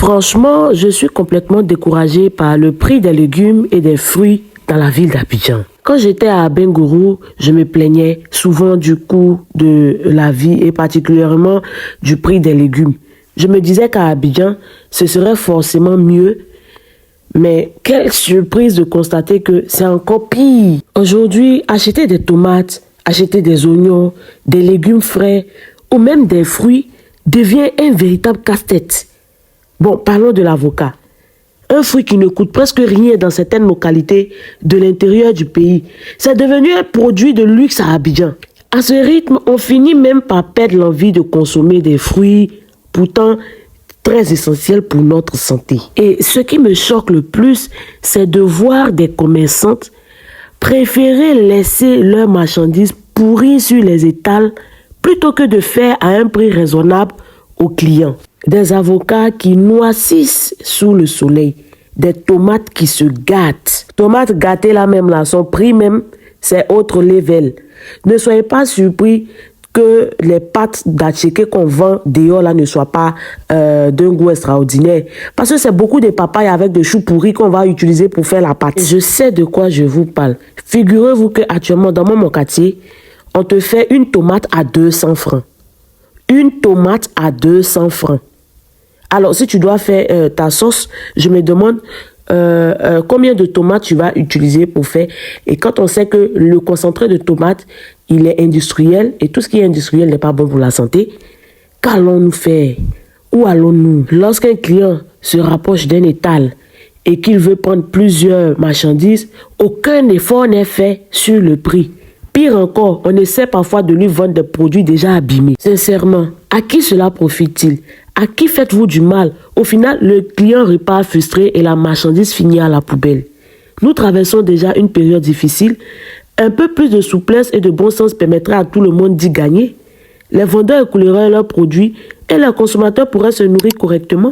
Franchement, je suis complètement découragée par le prix des légumes et des fruits dans la ville d'Abidjan. Quand j'étais à Bengourou, je me plaignais souvent du coût de la vie et particulièrement du prix des légumes. Je me disais qu'à Abidjan, ce serait forcément mieux. Mais quelle surprise de constater que c'est encore pire. Aujourd'hui, acheter des tomates, acheter des oignons, des légumes frais ou même des fruits devient un véritable casse-tête. Bon, parlons de l'avocat. Un fruit qui ne coûte presque rien dans certaines localités de l'intérieur du pays. C'est devenu un produit de luxe à Abidjan. À ce rythme, on finit même par perdre l'envie de consommer des fruits, pourtant très essentiels pour notre santé. Et ce qui me choque le plus, c'est de voir des commerçantes préférer laisser leurs marchandises pourries sur les étals plutôt que de faire à un prix raisonnable aux clients. Des avocats qui noississent sous le soleil, des tomates qui se gâtent. Tomates gâtées là même, là, son prix même, c'est autre level. Ne soyez pas surpris que les pâtes d'attiqué qu'on vend dehors là ne soient pas d'un goût extraordinaire. Parce que c'est beaucoup de papayes avec des choux pourris qu'on va utiliser pour faire la pâte. Je sais de quoi je vous parle. Figurez-vous qu'actuellement dans mon quartier, on te fait une tomate à 200 francs. Une tomate à 200 francs. Alors, si tu dois faire ta sauce, je me demande combien de tomates tu vas utiliser pour faire. Et quand on sait que le concentré de tomates, il est industriel, et tout ce qui est industriel n'est pas bon pour la santé, qu'allons-nous faire? Où allons-nous? Lorsqu'un client se rapproche d'un étal et qu'il veut prendre plusieurs marchandises, aucun effort n'est fait sur le prix. Pire encore, on essaie parfois de lui vendre des produits déjà abîmés. Sincèrement, à qui cela profite-t-il? À qui faites-vous du mal? Au final, le client repart frustré et la marchandise finit à la poubelle. Nous traversons déjà une période difficile. Un peu plus de souplesse et de bon sens permettrait à tout le monde d'y gagner. Les vendeurs écouleraient leurs produits et les consommateurs pourraient se nourrir correctement.